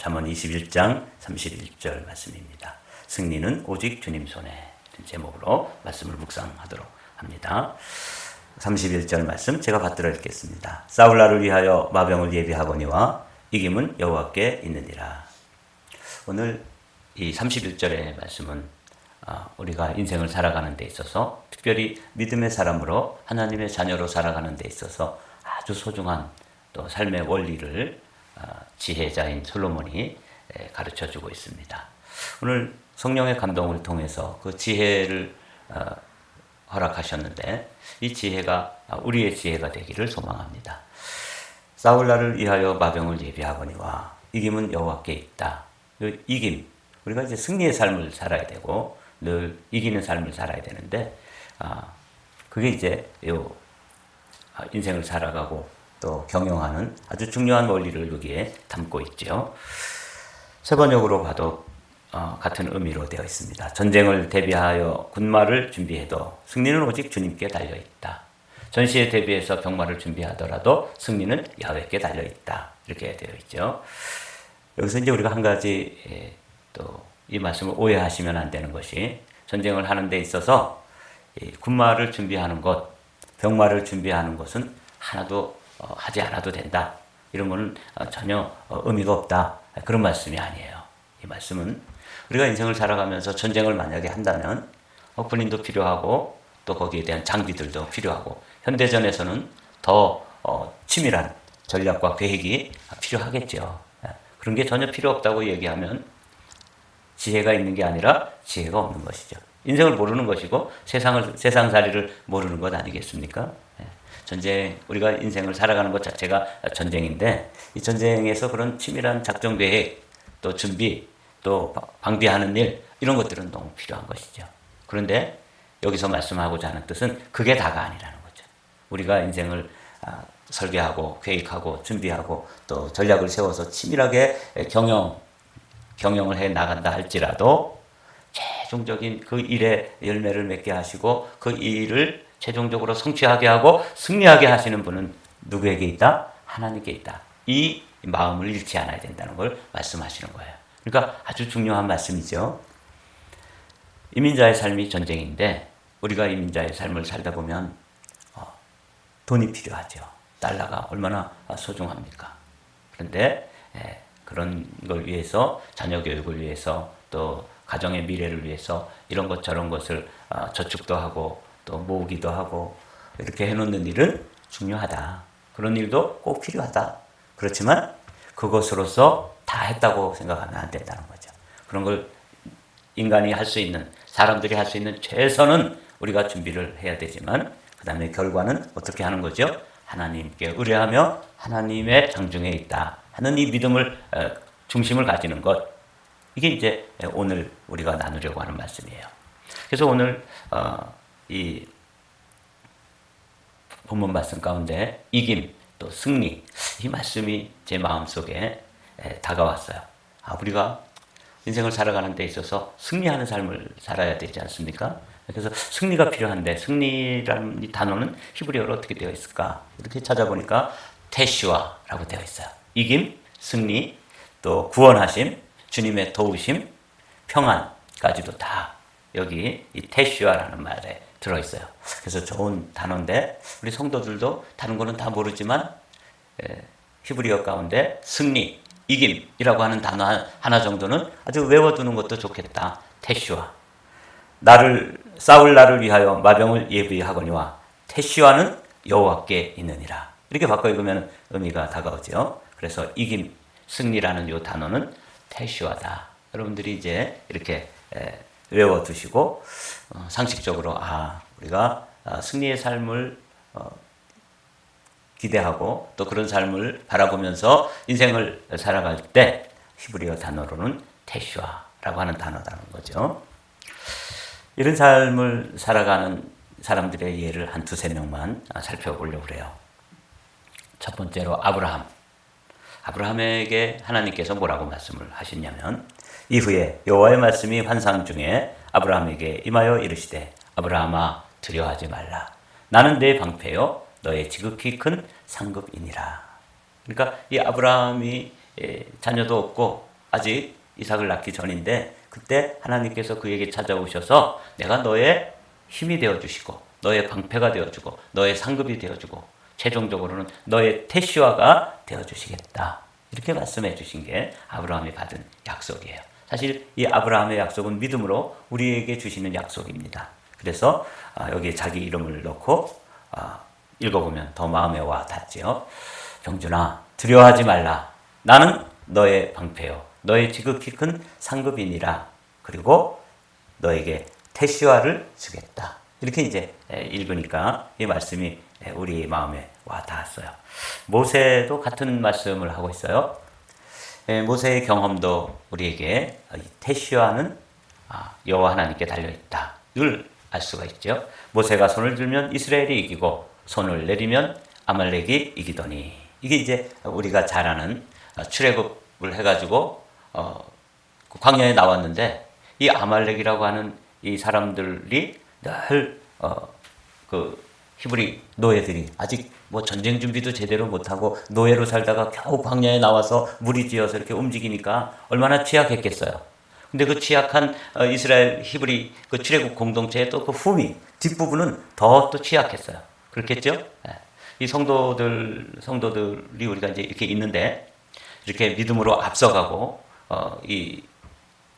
잠언 21장 31절 말씀입니다. 승리는 오직 주님 손에, 제목으로 말씀을 묵상하도록 합니다. 31절 말씀 제가 받들어 읽겠습니다. 싸울 날을 위하여 마병을 예비하거니와 이김은 여호와께 있느니라. 오늘 이 31절의 말씀은 우리가 인생을 살아가는 데 있어서, 특별히 믿음의 사람으로 하나님의 자녀로 살아가는 데 있어서 아주 소중한 또 삶의 원리를 지혜자인 솔로몬이 가르쳐주고 있습니다. 오늘 성령의 감동을 통해서 그 지혜를 허락하셨는데, 이 지혜가 우리의 지혜가 되기를 소망합니다. 싸울 날을 위하여 마병을 예비하거니와 이김은 여호와께 있다. 이김, 우리가 이제 승리의 삶을 살아야 되고 늘 이기는 삶을 살아야 되는데, 그게 이제 인생을 살아가고 또 경영하는 아주 중요한 원리를 여기에 담고 있죠. 세 번역으로 봐도 같은 의미로 되어 있습니다. 전쟁을 대비하여 군마를 준비해도 승리는 오직 주님께 달려있다. 전시에 대비해서 병마를 준비하더라도 승리는 야훼께 달려있다. 이렇게 되어 있죠. 여기서 이제 우리가 한 가지 또 이 말씀을 오해하시면 안 되는 것이, 전쟁을 하는 데 있어서 군마를 준비하는 것, 병마를 준비하는 것은 하나도 하지 않아도 된다. 이런 거는 전혀 의미가 없다. 그런 말씀이 아니에요. 이 말씀은 우리가 인생을 살아가면서 전쟁을 만약에 한다면 군인도 필요하고 또 거기에 대한 장비들도 필요하고, 현대전에서는 더 치밀한 전략과 계획이 필요하겠죠. 그런 게 전혀 필요 없다고 얘기하면 지혜가 있는 게 아니라 지혜가 없는 것이죠. 인생을 모르는 것이고 세상살이를 모르는 것 아니겠습니까? 전쟁, 우리가 인생을 살아가는 것 자체가 전쟁인데, 이 전쟁에서 그런 치밀한 작전 계획, 또 준비, 또 방비하는 일, 이런 것들은 너무 필요한 것이죠. 그런데 여기서 말씀하고자 하는 뜻은 그게 다가 아니라는 거죠. 우리가 인생을 설계하고 계획하고 준비하고 또 전략을 세워서 치밀하게 경영을 해 나간다 할지라도, 최종적인 그 일의 열매를 맺게 하시고 그 일을 최종적으로 성취하게 하고 승리하게 하시는 분은 누구에게 있다? 하나님께 있다. 이 마음을 잃지 않아야 된다는 걸 말씀하시는 거예요. 그러니까 아주 중요한 말씀이죠. 이민자의 삶이 전쟁인데, 우리가 이민자의 삶을 살다 보면 돈이 필요하죠. 달러가 얼마나 소중합니까? 그런데 그런 걸 위해서, 자녀 교육을 위해서, 또 가정의 미래를 위해서 이런 것 저런 것을 저축도 하고 또 모으기도 하고 이렇게 해놓는 일은 중요하다. 그런 일도 꼭 필요하다. 그렇지만 그것으로서 다 했다고 생각하면 안 된다는 거죠. 그런 걸 인간이 할 수 있는, 사람들이 할 수 있는 최선은 우리가 준비를 해야 되지만, 그 다음에 결과는 어떻게 하는 거죠? 하나님께 의뢰하며 하나님의 장중에 있다 하는 이 믿음을, 중심을 가지는 것, 이게 이제 오늘 우리가 나누려고 하는 말씀이에요. 그래서 오늘 이 본문 말씀 가운데 이김, 또 승리, 이 말씀이 제 마음속에 다가왔어요. 우리가 인생을 살아가는 데 있어서 승리하는 삶을 살아야 되지 않습니까? 그래서 승리가 필요한데, 승리라는 이 단어는 히브리어로 어떻게 되어 있을까? 이렇게 찾아보니까 테슈아라고 되어 있어요. 이김, 승리, 또 구원하심, 주님의 도우심, 평안까지도 다 여기 이 테슈아라는 말에 들어있어요. 그래서 좋은 단어인데, 우리 성도들도 다른 거는 다 모르지만 히브리어 가운데 승리, 이김이라고 하는 단어 하나 정도는 아주 외워두는 것도 좋겠다. 테슈아. 싸울 날을 위하여 마병을 예비하거니와 테슈아는 여호와께 있느니라. 이렇게 바꿔 읽으면 의미가 다가오죠. 그래서 이김, 승리라는 이 단어는 테슈아다. 여러분들이 이제 이렇게 외워두시고 상식적으로 우리가 승리의 삶을 기대하고 또 그런 삶을 바라보면서 인생을 살아갈 때 히브리어 단어로는 테슈아라고 하는 단어라는 거죠. 이런 삶을 살아가는 사람들의 예를 한 두세 명만 살펴보려고 그래요. 첫 번째로 아브라함에게 하나님께서 뭐라고 말씀을 하셨냐면, 이후에 여호와의 말씀이 환상 중에 아브라함에게 임하여 이르시되, 아브라함아 두려워하지 말라. 나는 내 방패요 너의 지극히 큰 상급이니라. 그러니까 이 아브라함이 자녀도 없고 아직 이삭을 낳기 전인데 그때 하나님께서 그에게 찾아오셔서 내가 너의 힘이 되어주시고 너의 방패가 되어주고 너의 상급이 되어주고 최종적으로는 너의 태시화가 되어주시겠다. 이렇게 말씀해 주신 게 아브라함이 받은 약속이에요. 사실 이 아브라함의 약속은 믿음으로 우리에게 주시는 약속입니다. 그래서 여기 자기 이름을 넣고 읽어보면 더 마음에 와 닿지요. 병준아, 두려워하지 말라. 나는 너의 방패요 너의 지극히 큰 상급이니라. 그리고 너에게 태시화를 주겠다. 이렇게 이제 읽으니까 이 말씀이 우리 마음에 와 닿았어요. 모세도 같은 말씀을 하고 있어요. 모세의 경험도 우리에게 태시화는 여호와 하나님께 달려있다. 이걸 알 수가 있죠. 모세가 손을 들면 이스라엘이 이기고 손을 내리면 아말렉이 이기더니, 이게 이제 우리가 잘 아는 출애굽을 해가지고 광야에 나왔는데 이 아말렉이라고 하는 이 사람들이 늘 그 히브리 노예들이 아직 뭐 전쟁 준비도 제대로 못하고 노예로 살다가 겨우 광야에 나와서 무리지어서 이렇게 움직이니까 얼마나 취약했겠어요. 근데 그 취약한 이스라엘 히브리 그 출애굽 공동체의 또 그 후미 뒷부분은 더 또 취약했어요. 그렇겠죠? 이 성도들이 우리가 이제 이렇게 있는데 이렇게 믿음으로 앞서가고 이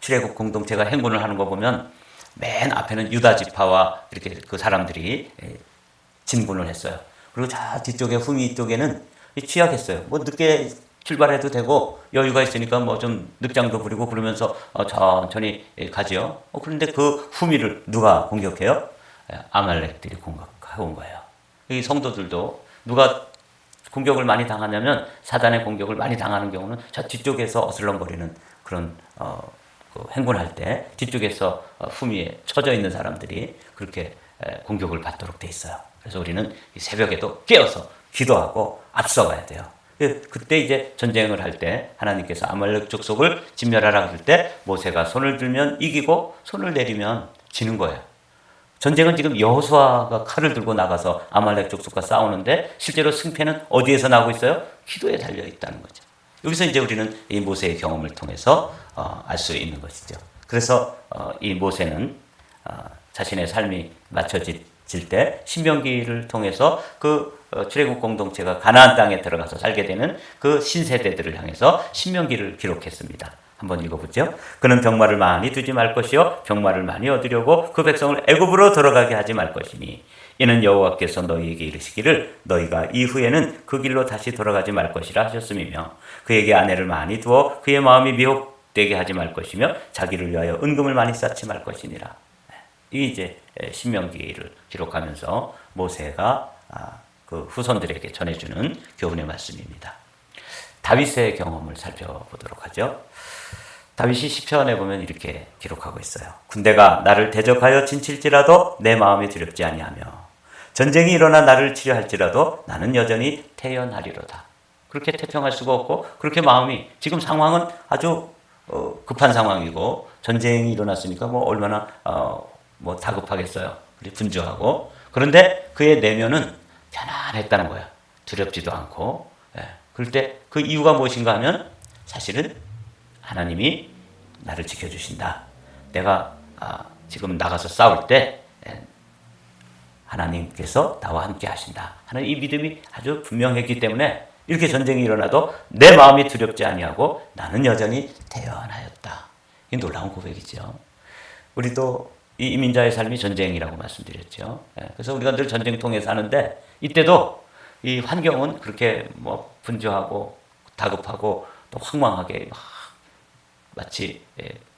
출애굽 공동체가 행군을 하는 거 보면 맨 앞에는 유다 지파와 이렇게 그 사람들이 진군을 했어요. 그리고 저 뒤쪽에 후미 쪽에는 취약했어요. 뭐 늦게 출발해도 되고 여유가 있으니까 뭐 좀 늑장도 부리고 그러면서 천천히 가지요. 그런데 그 후미를 누가 공격해요? 아말렉들이 공격해 온 거예요. 이 성도들도 누가 공격을 많이 당하냐면 사단의 공격을 많이 당하는 경우는 저 뒤쪽에서 어슬렁거리는 그런 행군할 때 뒤쪽에서 후미에 처져 있는 사람들이 그렇게 공격을 받도록 돼 있어요. 그래서 우리는 이 새벽에도 깨어서 기도하고 앞서가야 돼요. 그때 이제 전쟁을 할 때 하나님께서 아말렉 족속을 진멸하라 그럴 때 모세가 손을 들면 이기고 손을 내리면 지는 거예요. 전쟁은 지금 여호수아가 칼을 들고 나가서 아말렉 족속과 싸우는데 실제로 승패는 어디에서 나고 있어요? 기도에 달려 있다는 거죠. 여기서 이제 우리는 이 모세의 경험을 통해서 알 수 있는 것이죠. 그래서 이 모세는 자신의 삶이 맞춰질 때 신명기를 통해서 그 출애굽 공동체가 가나안 땅에 들어가서 살게 되는 그 신세대들을 향해서 신명기를 기록했습니다. 한번 읽어보죠. 그는 병마를 많이 두지 말 것이요 병마를 많이 얻으려고 그 백성을 애굽으로 들어가게 하지 말 것이니 이는 여호와께서 너희에게 이르시기를 너희가 이후에는 그 길로 다시 돌아가지 말 것이라 하셨음이며 그에게 아내를 많이 두어 그의 마음이 미혹되게 하지 말 것이며 자기를 위하여 은금을 많이 쌓지 말 것이니라. 이게 이제 신명기를 기록하면서 모세가 그 후손들에게 전해주는 교훈의 말씀입니다. 다윗의 경험을 살펴보도록 하죠. 다윗이 시편에 보면 이렇게 기록하고 있어요. 군대가 나를 대적하여 진칠지라도 내 마음이 두렵지 아니하며 전쟁이 일어나 나를 치려할지라도 나는 여전히 태연하리로다. 그렇게 태평할 수가 없고 그렇게 마음이 지금 상황은 아주 급한 상황이고 전쟁이 일어났으니까 뭐 얼마나 뭐 다급하겠어요. 분주하고 그런데 그의 내면은 편안했다는 거예요. 두렵지도 않고. 그럴 때 그 이유가 무엇인가 하면 사실은 하나님이 나를 지켜주신다. 내가 지금 나가서 싸울 때 하나님께서 나와 함께 하신다 하는 이 믿음이 아주 분명했기 때문에 이렇게 전쟁이 일어나도 내 마음이 두렵지 아니하고 나는 여전히 태연하였다. 이 놀라운 고백이죠. 우리도 이 이민자의 삶이 전쟁이라고 말씀드렸죠. 그래서 우리가 늘 전쟁통에 사는데 이때도 이 환경은 그렇게 뭐 분주하고 다급하고 또 황망하게 마치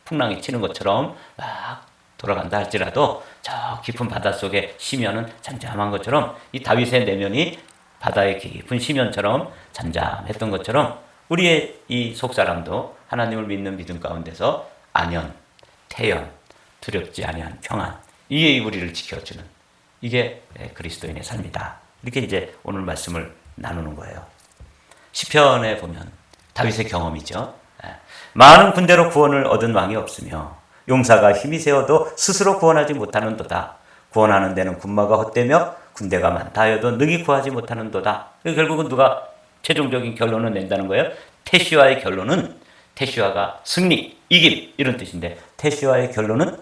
풍랑이 치는 것처럼 막 돌아간다 할지라도 저 깊은 바닷속에 심연은 잠잠한 것처럼 이 다윗의 내면이 바다의 깊은 심연처럼 잠잠했던 것처럼 우리의 이 속사람도 하나님을 믿는 믿음 가운데서 안연, 태연, 두렵지 아니한 평안, 이게 우리를 지켜주는 이게 그리스도인의 삶이다. 이렇게 이제 오늘 말씀을 나누는 거예요. 시편에 보면 다윗의 경험이죠. 많은 군대로 구원을 얻은 왕이 없으며 용사가 힘이 세어도 스스로 구원하지 못하는도다. 구원하는 데는 군마가 헛되며 군대가 많다 하여도 능히 구하지 못하는도다. 결국은 누가 최종적인 결론을 낸다는 거예요? 태시와의 결론은 테시와가 승리, 이김 이런 뜻인데 테시와의 결론은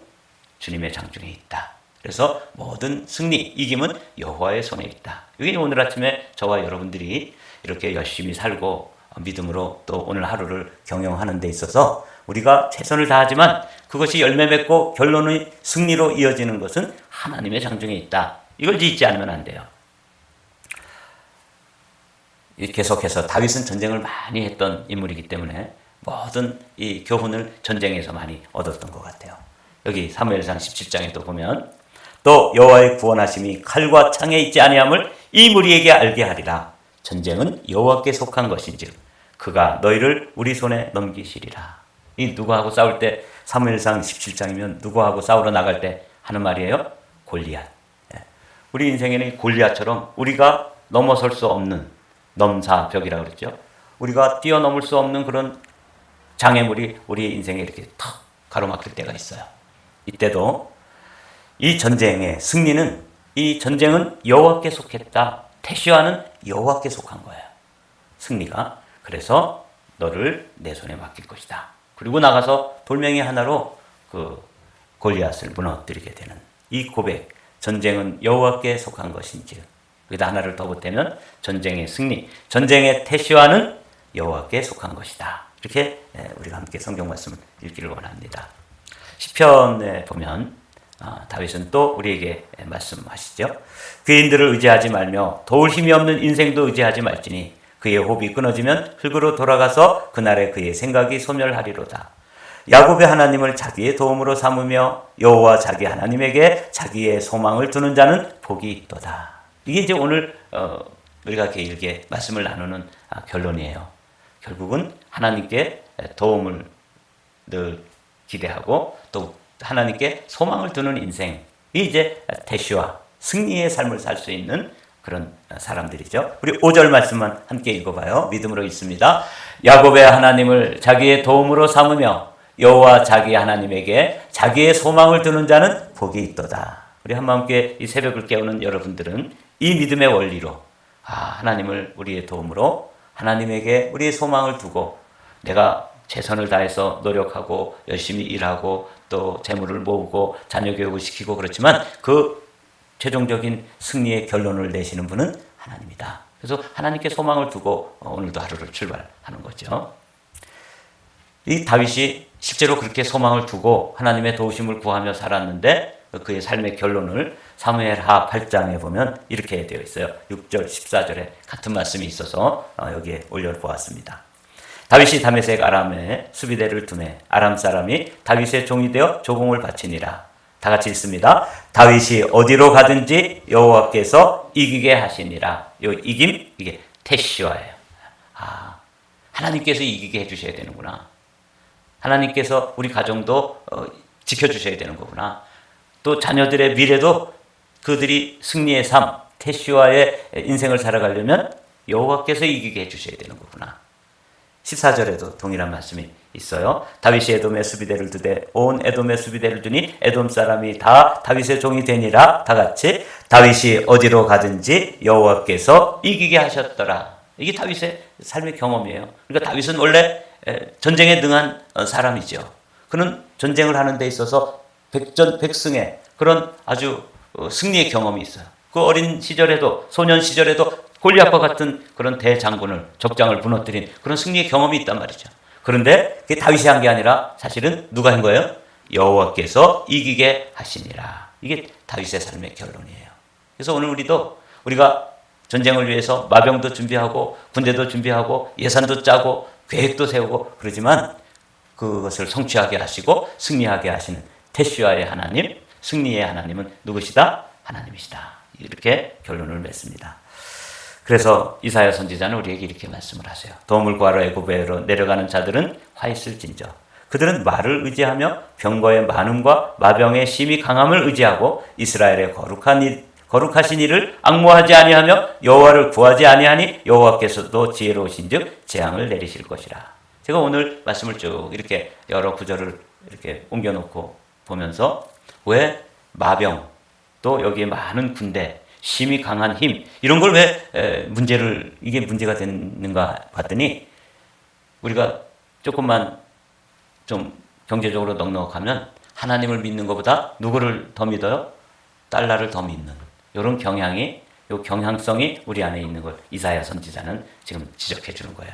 주님의 장중에 있다. 그래서 모든 승리, 이김은 여호와의 손에 있다. 이게 오늘 아침에 저와 여러분들이 이렇게 열심히 살고 믿음으로 또 오늘 하루를 경영하는 데 있어서 우리가 최선을 다하지만 그것이 열매 맺고 결론의 승리로 이어지는 것은 하나님의 장중에 있다. 이걸 잊지 않으면 안 돼요. 계속해서 다윗은 전쟁을 많이 했던 인물이기 때문에 모든 이 교훈을 전쟁에서 많이 얻었던 것 같아요. 여기 사무엘상 17장에도 보면 또 여호와의 구원하심이 칼과 창에 있지 아니함을 이 무리에게 알게 하리라. 전쟁은 여호와께 속한 것인즉 그가 너희를 우리 손에 넘기시리라. 이 누구하고 싸울 때 사무엘상 17장이면 누구하고 싸우러 나갈 때 하는 말이에요? 골리앗. 우리 인생에는 골리앗처럼 우리가 넘어설 수 없는 넘사벽이라고 그랬죠. 우리가 뛰어넘을 수 없는 그런 장애물이 우리 인생에 이렇게 턱 가로막힐 때가 있어요. 이때도 이 전쟁의 승리는 이 전쟁은 여호와께 속했다. 테시와는 여호와께 속한 거예요. 승리가. 그래서 너를 내 손에 맡길 것이다. 그리고 나가서 돌멩이 하나로 그 골리앗을 무너뜨리게 되는 이 고백. 전쟁은 여호와께 속한 것인지. 여기다 하나를 더 보태면 전쟁의 승리, 전쟁의 테시와는 여호와께 속한 것이다. 이렇게 우리가 함께 성경 말씀을 읽기를 원합니다. 시편에 보면 다윗은 또 우리에게 말씀하시죠. 귀인들을 의지하지 말며 도울 힘이 없는 인생도 의지하지 말지니 그의 호흡이 끊어지면 흙으로 돌아가서 그날에 그의 생각이 소멸하리로다. 야곱의 하나님을 자기의 도움으로 삼으며 여호와 자기 하나님에게 자기의 소망을 두는 자는 복이 있도다. 이게 이제 오늘 우리가 길게 말씀을 나누는 결론이에요. 결국은 하나님께 도움을 늘 기대하고 또 하나님께 소망을 두는 인생. 이 이제 테시와 승리의 삶을 살 수 있는 그런 사람들이죠. 우리 5절 말씀만 함께 읽어봐요. 믿음으로 읽습니다. 야곱의 하나님을 자기의 도움으로 삼으며 여호와 자기 하나님에게 자기의 소망을 두는 자는 복이 있도다. 우리 한마음께 이 새벽을 깨우는 여러분들은 이 믿음의 원리로 하나님을 우리의 도움으로 하나님에게 우리의 소망을 두고 내가 최선을 다해서 노력하고 열심히 일하고 또 재물을 모으고 자녀 교육을 시키고 그렇지만 그 최종적인 승리의 결론을 내시는 분은 하나님이다. 그래서 하나님께 소망을 두고 오늘도 하루를 출발하는 거죠. 이 다윗이 실제로 그렇게 소망을 두고 하나님의 도우심을 구하며 살았는데 그의 삶의 결론을 사무엘하 8장에 보면 이렇게 되어 있어요. 6절 14절에 같은 말씀이 있어서 여기에 올려보았습니다. 다윗이 다메섹 아람에 수비대를 두매 아람 사람이 다윗의 종이 되어 조공을 바치니라. 다 같이 읽습니다. 다윗이 어디로 가든지 여호와께서 이기게 하시니라. 요 이김 이게 테시와예요. 하나님께서 이기게 해주셔야 되는구나. 하나님께서 우리 가정도 지켜주셔야 되는 거구나. 또 자녀들의 미래도 그들이 승리의 삶, 테시와의 인생을 살아가려면 여호와께서 이기게 해주셔야 되는 거구나. 14절에도 동일한 말씀이 있어요. 다윗이 에돔의 수비대를 두되 온 에돔의 수비대를 두니 에돔 사람이 다 다윗의 종이 되니라. 다 같이 다윗이 어디로 가든지 여호와께서 이기게 하셨더라. 이게 다윗의 삶의 경험이에요. 그러니까 다윗은 원래 전쟁에 능한 사람이죠. 그는 전쟁을 하는 데 있어서 백전백승의 그런 아주 승리의 경험이 있어요. 그 어린 시절에도 소년 시절에도 골리앗과 같은 그런 대장군을 적장을 무너뜨린 그런 승리의 경험이 있단 말이죠. 그런데 그게 다윗이 한 게 아니라 사실은 누가 한 거예요? 여호와께서 이기게 하시니라. 이게 다윗의 삶의 결론이에요. 그래서 오늘 우리가 전쟁을 위해서 마병도 준비하고 군대도 준비하고 예산도 짜고 계획도 세우고 그러지만 그것을 성취하게 하시고 승리하게 하시는 테시와의 하나님, 승리의 하나님은 누구시다? 하나님이시다. 이렇게 결론을 맺습니다. 그래서 이사야 선지자는 우리에게 이렇게 말씀을 하세요. 도움을 구하러 애굽으로 내려가는 자들은 화 있을진저. 그들은 말을 의지하며 병거의 많음과 마병의 심히 강함을 의지하고 이스라엘의 거룩하신 이를 앙모하지 아니하며 여호와를 구하지 아니하니 여호와께서도 지혜로우신즉 재앙을 내리실 것이라. 제가 오늘 말씀을 쭉 이렇게 여러 구절을 이렇게 옮겨놓고 보면서 왜 마병 또 여기에 많은 군대 심히 강한 힘 이런 걸 왜 이게 문제가 되는가 봤더니 우리가 조금만 좀 경제적으로 넉넉하면 하나님을 믿는 것보다 누구를 더 믿어요? 달러를 더 믿는 이런 경향이, 이 경향성이 우리 안에 있는 걸 이사야 선지자는 지금 지적해 주는 거예요.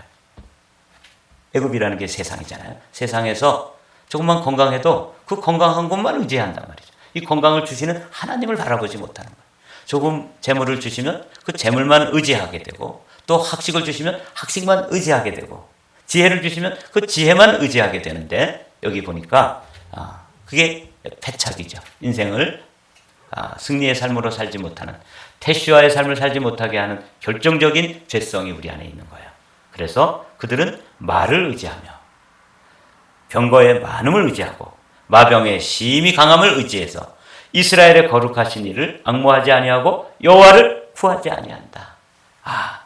애굽이라는 게 세상이잖아요. 세상에서 조금만 건강해도 그 건강한 것만 의지한단 말이죠. 이 건강을 주시는 하나님을 바라보지 못하는 거예요. 조금 재물을 주시면 그 재물만 의지하게 되고, 또 학식을 주시면 학식만 의지하게 되고, 지혜를 주시면 그 지혜만 의지하게 되는데, 여기 보니까 그게 패착이죠. 인생을 승리의 삶으로 살지 못하는, 태시와의 삶을 살지 못하게 하는 결정적인 죄성이 우리 안에 있는 거예요. 그래서 그들은 말을 의지하며 병거의 많음을 의지하고 마병의 심히 강함을 의지해서 이스라엘의 거룩하신 이를 앙모하지 아니하고 여호와를 구하지 아니한다.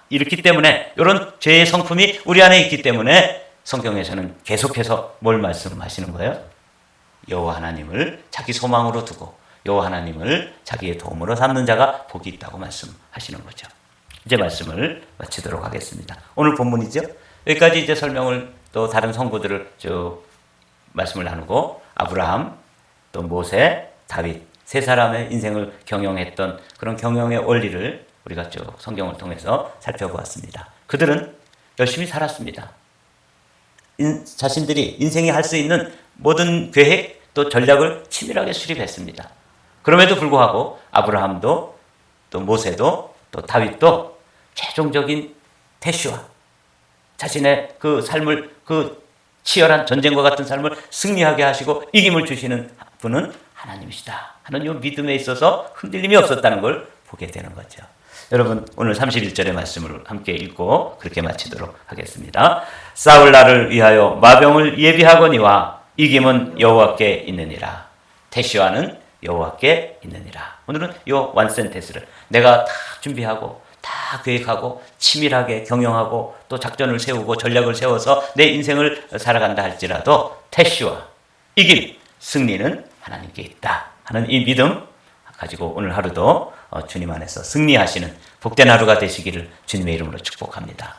이렇기 때문에, 이런 죄의 성품이 우리 안에 있기 때문에 성경에서는 계속해서 뭘 말씀하시는 거예요? 여호와 하나님을 자기 소망으로 두고 여호와 하나님을 자기의 도움으로 삼는 자가 복이 있다고 말씀하시는 거죠. 이제 말씀을 마치도록 하겠습니다. 오늘 본문이죠. 여기까지 이제 설명을, 또 다른 성구들을 쭉 말씀을 나누고, 아브라함, 또 모세, 다윗 세 사람의 인생을 경영했던 그런 경영의 원리를 우리가 쭉 성경을 통해서 살펴보았습니다. 그들은 열심히 살았습니다. 자신들이 인생이 할 수 있는 모든 계획 또 전략을 치밀하게 수립했습니다. 그럼에도 불구하고 아브라함도 또 모세도 또 다윗도 최종적인 태시와 자신의 그 삶을, 그 치열한 전쟁과 같은 삶을 승리하게 하시고 이김을 주시는 분은 하나님이시다 하는 이 믿음에 있어서 흔들림이 없었다는 걸 보게 되는 거죠. 여러분, 오늘 31절의 말씀을 함께 읽고 그렇게 마치도록 하겠습니다. 싸울 날을 위하여 마병을 예비하거니와 이김은 여호와께 있느니라. 태시와는 여호와께 있느니라. 오늘은 이 완센테스를 내가 다 준비하고 다 계획하고 치밀하게 경영하고 또 작전을 세우고 전략을 세워서 내 인생을 살아간다 할지라도 태시와 이김, 승리는 하나님께 있다 하는 이 믿음 가지고 오늘 하루도 주님 안에서 승리하시는 복된 하루가 되시기를 주님의 이름으로 축복합니다.